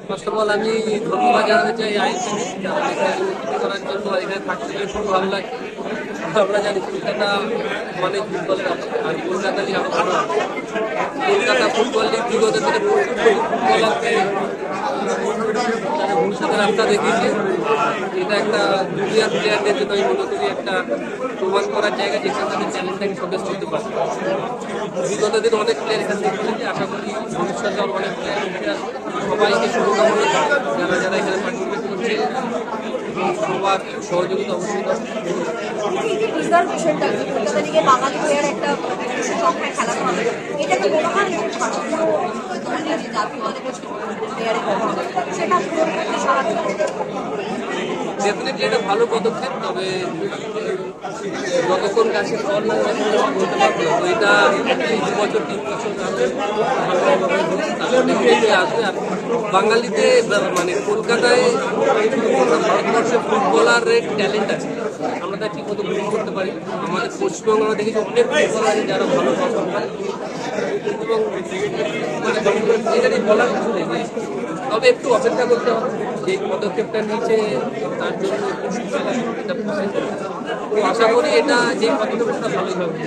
First of all আমি ধন্যবাদ জানাতে চাই আইএসএফ করার জন্য। এখানে থাকতে পেরে খুব ভালো লাগে। আমরা জানি কলকাতা মানে ফুটবলের আর কলকাতা লিগ আরো ভালো। কলকাতা ফুটবল লিগ বিগত দিনে ফুটবলারকে ভবিষ্যতের রাস্তা দেখিয়েছে। এটা একটা জুনিয়র প্লেয়ারদের জন্য আমি মনে করি একটা প্রমাণ করার জায়গা, যেখানে তাদের ট্যালেন্টটাকে শোকেস করতে পারে। বিগত দিন অনেক প্লেয়ার এখান থেকে খেলেছে, আশা করি ভবিষ্যতে আরও অনেক প্লেয়ার উঠে আসবে। সবাইকে শুভকামনা, যারা যারা এখানে পার্টিসিপেট করছে সবার সহযোগিতা অবশ্যই দরকার। রিজার্ভ বিষয়টা যে কলকাতা লিগে বাঙালি প্লেয়ার একটা নির্দিষ্ট সংখ্যায় খেলানো হবে, এটাকে মনে হয় যে জাতীয় দলে প্লেয়ারের সেটা পূরণ করতে সাহায্য করবে। ডেফিনেটলি এটা ভালো পদক্ষেপ, তবে যতক্ষণ গাছের ফল না বলতে পারবো না। তো এটা 2 বছর 3 বছর আসবে। আর বাঙালিতে মানে কলকাতায় ভারতবর্ষের ফুটবলারের ট্যালেন্ট আছে, আমরা তা ঠিক মতো গ্রহণ করতে পারি। আমাদের পশ্চিমবঙ্গ আমরা দেখেছি অনেক ফুটবলার আছে যারা ভালো পারফর্ম করে, এবং মানে এটারই বলার কিছু নেই। তবে একটু অপেক্ষা করতে হবে, যে পদক্ষেপটা নিয়েছে তার জন্য এটা তো আশা করি এটা যে পদক্ষেপটা ভালোই হবে।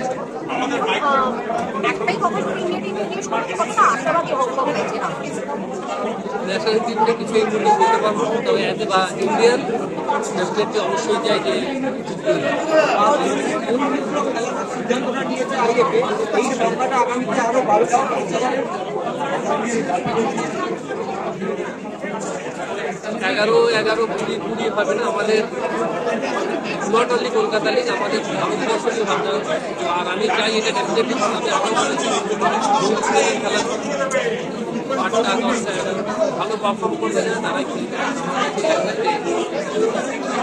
একটাই কথা, ইন্ডিয়া টিম নিয়ে সত্যি কথা আশাবাদী হওয়া হয়েছে না। ন্যাশনাল টিমটা কিছু এই মুহূর্তে বলতে পারবো, তবে অ্যাজ এ বা ইন্ডিয়ান ডেফিনেটলি অবশ্যই চাই যে এই সংখ্যাটা আগামীতে আরো 12টা 11 20 হবে না। আমাদের নট অনলি কলকাতা লিগ, আমাদের ভারতবর্ষকে ভাবতে হবে। আর আমি চাই এটা ডেফিনেটলি আমি আরও খেলা 8টা 10টা 11 ভালো পারফর্ম করবে না তারাই খেলবে।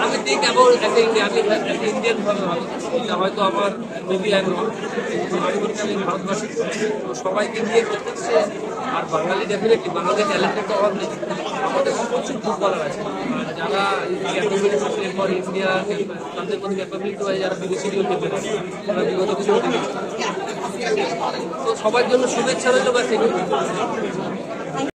আমি ঠিক এবং একটা ইন্ডিয়ান ভাবে ভালো, এটা হয়তো আমার মেবি আমি ভারতবাসী সবাইকে নিয়ে করতেছে। আর বাঙালি ডেফিনেটলি বাংলাদেশ ট্যালেন্টের তো অভাব নেই, আমাদের প্রচুর ফুটবলার আছে। আর যারা ক্যাপাবিলিটি পর ইন্ডিয়া তাদের মধ্যে ক্যাপাবিলিটি হয়, যারা বিদেশি দিয়েও খেলতে পারে, তারা বিগত কিছু তো সবার জন্য শুভেচ্ছা রইল বা